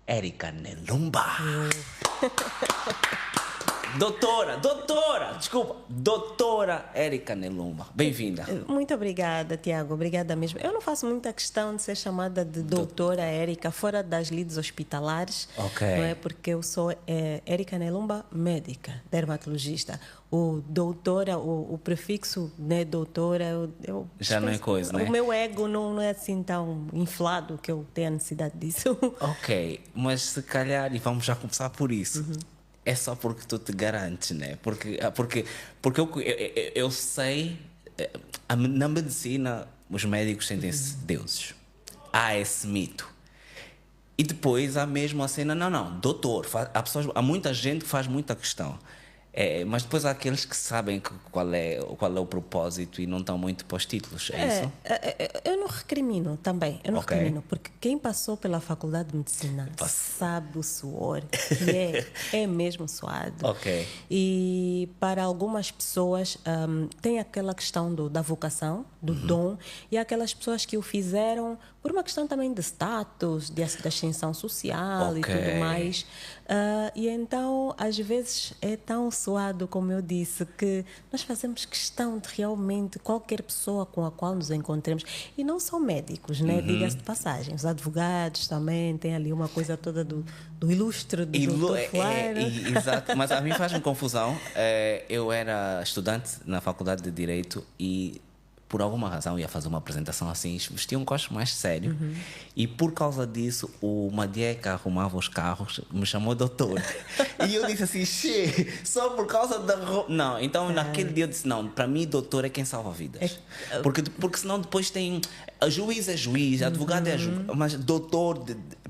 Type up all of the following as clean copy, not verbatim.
Érica Nelumba. Eu. Doutora Érica Nelumba. Bem-vinda. Muito obrigada, Tiago. Obrigada mesmo. Eu não faço muita questão de ser chamada de doutora Érica, fora das lides hospitalares. Ok. Não é? Porque eu sou Érica Nelumba, médica, dermatologista. O doutora, o prefixo, né, doutora... Já não é coisa, né? O meu ego não é assim tão inflado que eu tenha necessidade disso. Ok, mas se calhar, e vamos já começar por isso, é só porque tu te garantes, né? Porque eu sei, na medicina, os médicos sentem-se deuses. Há esse mito. E depois há mesmo a cena, não, doutor. Há muita gente que faz muita questão. Mas depois há aqueles que sabem qual é o propósito e não estão muito para os títulos, é isso? Eu não recrimino também, eu não Ok. recrimino, porque quem passou pela faculdade de medicina sabe o suor, que é mesmo suado. Ok. E para algumas pessoas tem aquela questão da vocação, do dom, e aquelas pessoas que o fizeram por uma questão também de status, de ascensão social e Ok. tudo mais. E então, às vezes, é tão suado, como eu disse, que nós fazemos questão de realmente qualquer pessoa com a qual nos encontremos. E não só médicos, né? Diga-se de passagem. Os advogados também têm ali uma coisa toda do ilustre, do doutor fulano. Exato, mas a mim faz-me confusão. Eu era estudante na faculdade de Direito e por alguma razão ia fazer uma apresentação assim, vestia um coche mais sério e por causa disso o Madié que arrumava os carros me chamou doutor e eu disse assim, só por causa da roupa. Não, então naquele dia eu disse, não, para mim doutor é quem salva vidas, porque senão depois tem juiz é juiz, advogado é advogado, mas doutor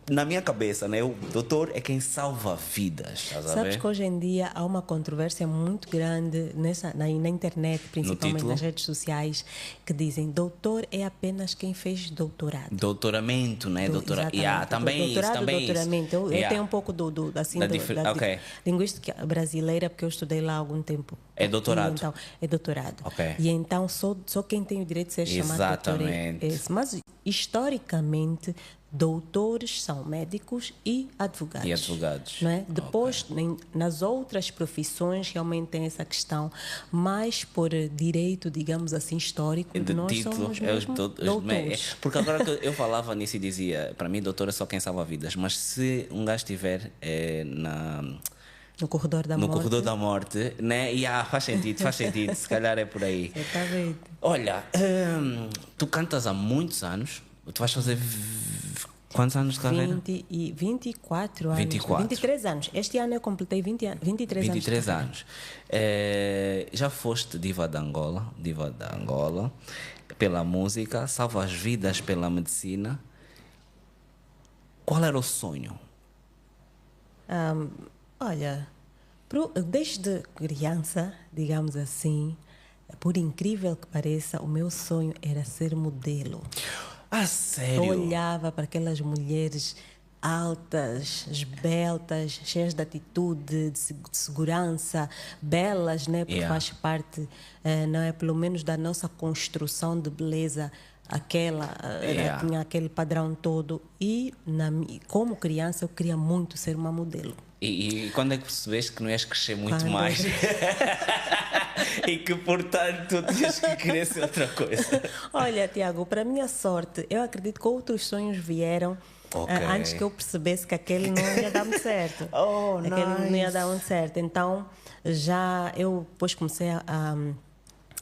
na minha cabeça, né? O doutor é quem salva vidas, estás a ver? Sabes que hoje em dia há uma controvérsia muito grande na internet, principalmente nas redes sociais, que dizem doutor é apenas quem fez doutorado. Doutoramento, né? Também doutorado, isso. doutoramento. Eu tenho um pouco da linguística brasileira, porque eu estudei lá há algum tempo. É doutorado. Então, é doutorado. Ok. E então só quem tem o direito de ser chamado doutor é esse. Mas, historicamente, doutores são médicos e advogados. Não é? Depois, nas outras profissões, realmente tem essa questão, mas por direito, digamos assim, histórico, nós título, somos mesmo doutores. Porque agora que eu falava nisso e dizia, para mim, doutor é só quem salva vidas, mas se um gajo estiver no corredor da no morte. corredor da morte, né? Faz sentido, se calhar é por aí. Exatamente. Olha, tu cantas há muitos anos, tu vais fazer quantos anos de carreira? 24 anos. 24. 23 anos. Este ano eu completei 23 anos. Já foste diva da Angola, pela música, salvas vidas pela medicina. Qual era o sonho? Olha, desde criança, digamos assim, por incrível que pareça, o meu sonho era ser modelo. Ah, sério? Eu olhava para aquelas mulheres altas, esbeltas, cheias de atitude, de segurança, belas, né? Porque faz parte, não é, pelo menos da nossa construção de beleza. Tinha aquele padrão todo e como criança eu queria muito ser uma modelo. E quando é que percebeste que não ias crescer muito mais? E que, portanto, tinhas que querer ser outra coisa? Olha, Tiago, para minha sorte, eu acredito que outros sonhos vieram antes que eu percebesse que aquele não ia dar muito certo. Aquele não ia dar muito certo. Então, já eu depois comecei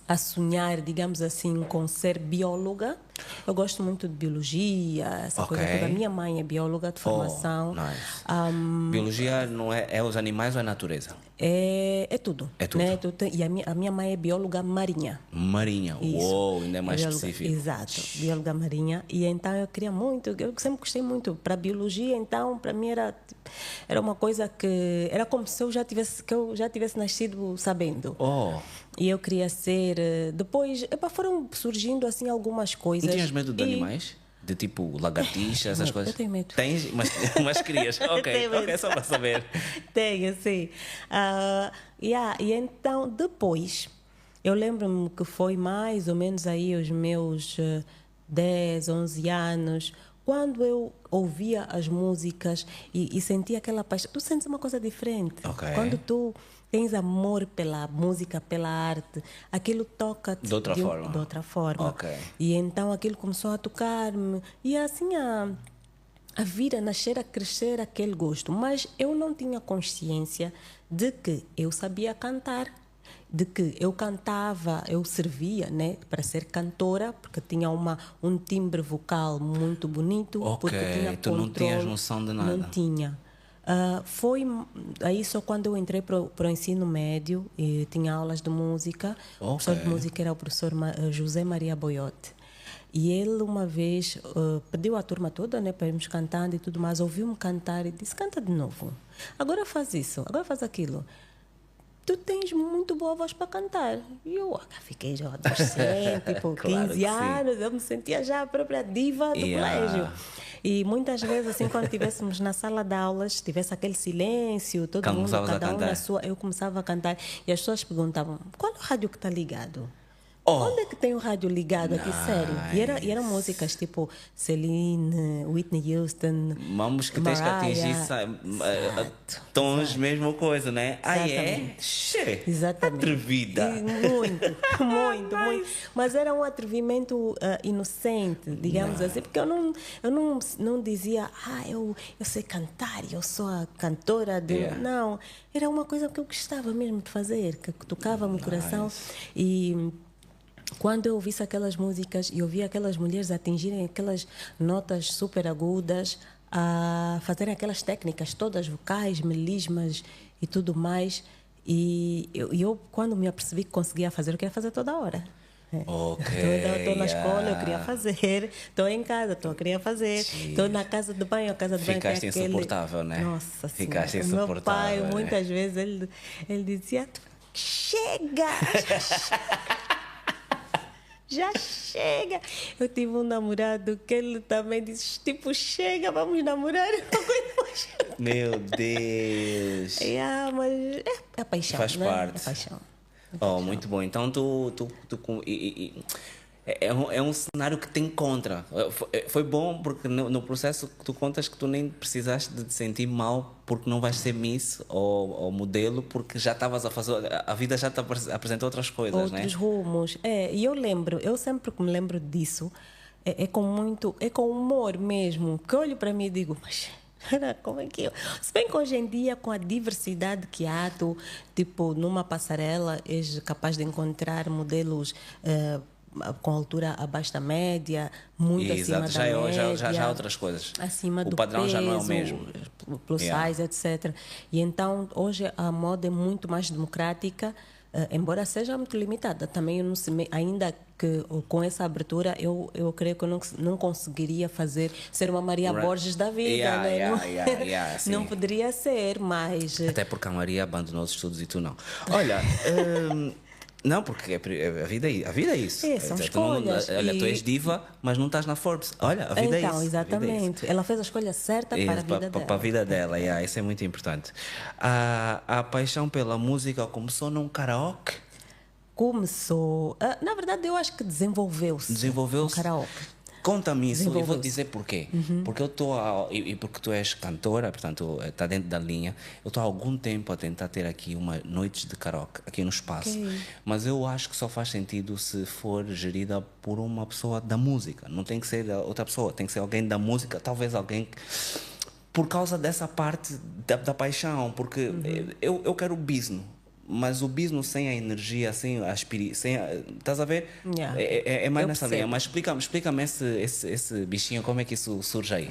a sonhar, digamos assim, com ser bióloga. Eu gosto muito de biologia, essa coisa toda. Minha mãe é bióloga de formação. Nice. Biologia não é os animais ou é a natureza? É tudo. É tudo. Né? E a minha mãe é bióloga marinha. Marinha, uou, ainda é mais específico. Exato, bióloga marinha. E então eu queria muito, eu sempre gostei muito para biologia, então para mim era uma coisa que era como se eu já tivesse nascido sabendo. E eu queria ser. Depois, foram surgindo assim algumas coisas. Não tinhas medo de animais? De tipo lagartixas, essas coisas? Eu tenho medo. Tens? Mas querias? Ok, só para saber. Tenho, sim. E então, depois, eu lembro-me que foi mais ou menos aí os meus 10, 11 anos, quando eu ouvia as músicas e sentia aquela paixão, tu sentes uma coisa diferente. Ok. Quando tu tens amor pela música, pela arte, aquilo toca-te De outra forma. de outra forma. Ok. E então aquilo começou a tocar-me. E assim a vir, a nascer, a crescer aquele gosto. Mas eu não tinha consciência de que eu sabia cantar, de que eu cantava, eu servia, né, para ser cantora, porque tinha um timbre vocal muito bonito. Ok, porque tinha tu não tinhas controle. noção de nada. Não tinha. Foi aí só quando eu entrei para o ensino médio e tinha aulas de música. O professor de música era o professor José Maria Boiote. E ele uma vez pediu à turma toda, né, para irmos cantando e tudo mais, ouviu-me cantar e disse: canta de novo, agora faz isso, agora faz aquilo. Tu tens muito boa voz para cantar. E eu fiquei já adolescente, tipo, Claro 15 anos, eu me sentia já a própria diva do Yeah. colégio. E muitas vezes, assim, quando estivéssemos na sala de aulas, tivesse aquele silêncio, todo mundo, Começavas a cada um cantar. na sua, eu começava a cantar e as pessoas perguntavam: qual é o rádio que está ligado? Oh. Onde é que tem o rádio ligado aqui, sério? E eram músicas tipo Celine, Whitney Houston, Vamos que tens que atingir tons, mesmo coisa, né? Ah, é? Exatamente. Che, Exatamente. atrevida. E muito, muito, muito. Mas era um atrevimento inocente, digamos assim, porque eu não dizia: eu sei cantar, eu sou a cantora de. Yeah. Não, era uma coisa que eu gostava mesmo de fazer, que tocava-me o coração. E quando eu ouvisse aquelas músicas e ouvia aquelas mulheres atingirem aquelas notas super agudas, a fazerem aquelas técnicas todas vocais, melismas e tudo mais, e eu quando me apercebi que conseguia fazer, eu queria fazer toda hora. Ok, Estou na escola, eu queria fazer. Estou em casa, eu queria fazer. Estou na casa de banho, a casa de banho Ficaste tem aquele... insuportável, né? Nossa Ficaste Senhora. O meu insuportável, pai, né? muitas vezes, ele dizia: chega! Já chega! Eu tive um namorado que ele também disse: tipo, chega, vamos namorar. Meu Deus. Mas é a paixão, Faz né? parte. É paixão. Oh, muito bom. Então é um cenário que te encontra. Foi bom porque no processo que tu contas que tu nem precisaste de te sentir mal porque não vais ser Miss ou modelo, porque já estavas a fazer, a vida já te apresentou outras coisas, né? Outros rumos. E eu sempre que me lembro disso, é com humor mesmo, que olho para mim e digo: mas como é que eu... Se bem que hoje em dia, com a diversidade que há, tipo, numa passarela, és capaz de encontrar modelos com altura abaixo da média, muito Exato, acima da média. já há outras coisas. Acima O do padrão peso, já não é o mesmo. Plus size, etc. E então, hoje a moda é muito mais democrática, embora seja muito limitada. Também eu não sei, ainda que com essa abertura, eu creio que eu não conseguiria ser uma Maria Borges da vida, né? Não poderia ser, mas... Até porque a Maria abandonou os estudos e tu não. Olha... Não, porque a vida é isso. São escolhas. Olha, tu és diva, mas não estás na Forbes. Olha, a vida é isso. Então, exatamente. Ela fez a escolha certa para a vida dela. Para a vida dela, isso é muito importante. A paixão pela música começou num karaoke? Começou... na verdade, eu acho que desenvolveu-se. Desenvolveu-se? No karaoke. Conta-me isso e vou dizer porquê. Porque eu estou e porque tu és cantora, portanto está dentro da linha. Eu estou há algum tempo a tentar ter aqui uma noites de karaoke aqui no espaço. Okay. Mas eu acho que só faz sentido se for gerida por uma pessoa da música. Não tem que ser outra pessoa, tem que ser alguém da música, talvez alguém por causa dessa parte da paixão, porque eu quero o business. Mas o business sem a energia, sem estás a ver? Yeah. É mais Eu nessa percebo. linha. Mas explica-me esse bichinho, como é que isso surge aí?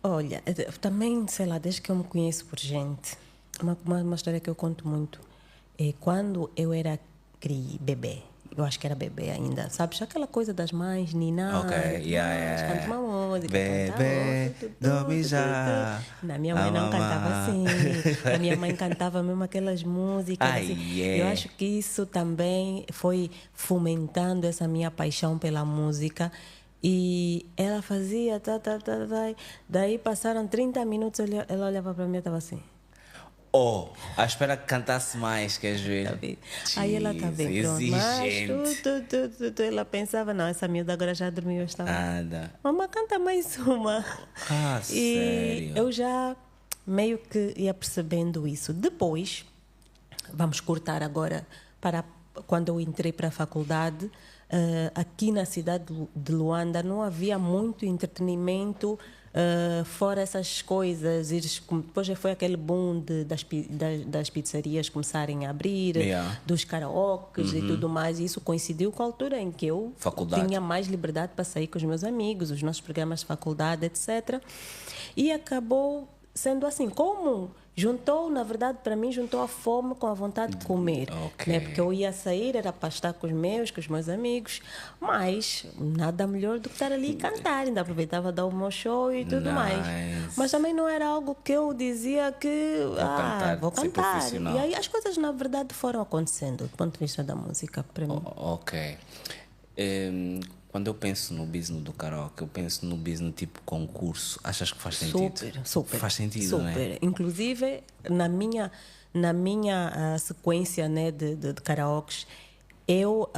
Olha, eu também, sei lá, desde que eu me conheço por gente, uma história que eu conto muito. Quando eu era bebê, eu acho que era bebê ainda, sabes? Aquela coisa das mães, ninar, canta uma música, bebê, dorme já. Na minha mãe não cantava assim. A minha mãe cantava mesmo aquelas músicas. Assim. Eu acho que isso também foi fomentando essa minha paixão pela música. E ela fazia, daí passaram 30 minutos, ela olhava para mim e estava assim. Oh, à espera que cantasse mais, queres ver? Tá bem. Aí ela tá bem, pronto. Mas ela pensava, não, essa miúda agora já dormiu, eu estava. Nada. Mamãe, canta mais uma. Ah, E sério? eu já meio que ia percebendo isso. Depois, vamos cortar agora para quando eu entrei para a faculdade. Aqui na cidade de Luanda não havia muito entretenimento fora essas coisas. Depois já foi aquele boom das pizzarias começarem a abrir, dos karaokes e tudo mais. E isso coincidiu com a altura em que eu tinha mais liberdade para sair com os meus amigos, os nossos programas de faculdade, etc. E acabou sendo assim, como juntou, na verdade, para mim, juntou a fome com a vontade de comer. Né? Porque eu ia sair, era para estar com os meus amigos, mas nada melhor do que estar ali e cantar. Ainda aproveitava dar o meu show e tudo mais. Mas também não era algo que eu dizia que vou cantar. E aí as coisas, na verdade, foram acontecendo, do ponto de vista da música, para mim. Ok. Quando eu penso no business do karaoke, eu penso no business tipo concurso. Achas que faz sentido? Super. Faz sentido, super. Né? Inclusive, na minha sequência, né, de karaokes, eu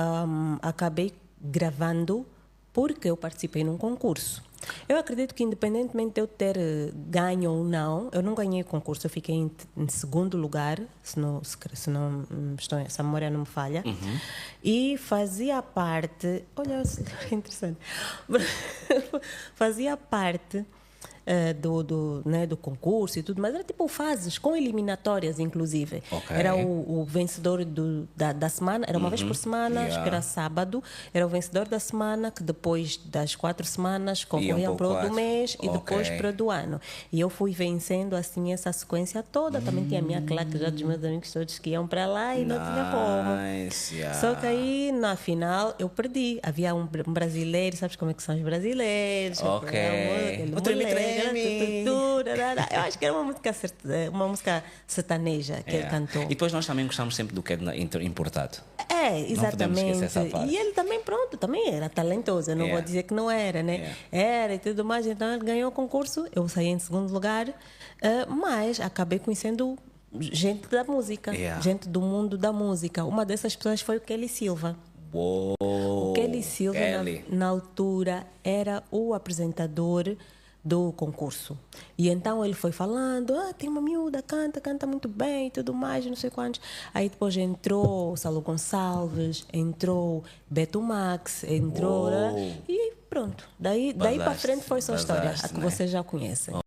acabei gravando porque eu participei num concurso. Eu acredito que, independentemente de eu ter ganho ou não, eu não ganhei o concurso, eu fiquei em segundo lugar, se a memória não me falha, e fazia parte, olha, é interessante, fazia parte do concurso e tudo, mas era tipo fases, com eliminatórias, inclusive. Era o vencedor da semana, era uma vez por semana, acho que era sábado, era o vencedor da semana, que depois das 4 semanas concorriam para o do mês e depois para o do ano. E eu fui vencendo assim essa sequência toda. Também tinha a minha claque já dos meus amigos todos que iam para lá e não tinha como. Só que aí, na final, eu perdi. Havia um brasileiro, sabes como é que são os brasileiros? Eu acho que era uma música sertaneja que ele cantou. E depois nós também gostamos sempre do que é importado. Exatamente. E ele também, também era talentoso. Eu não vou dizer que não era, né? Era e tudo mais. Então ele ganhou o concurso, eu saí em segundo lugar, mas acabei conhecendo gente da música, gente do mundo da música. Uma dessas pessoas foi o Kelly Silva. O Kelly Silva, na altura, era o apresentador do concurso. E então ele foi falando, tem uma miúda, canta muito bem e tudo mais, não sei quantos. Aí depois entrou o Saulo Gonçalves, entrou Beto Max, entrou... E pronto. Daí para frente foi só história, a que vocês já conhecem.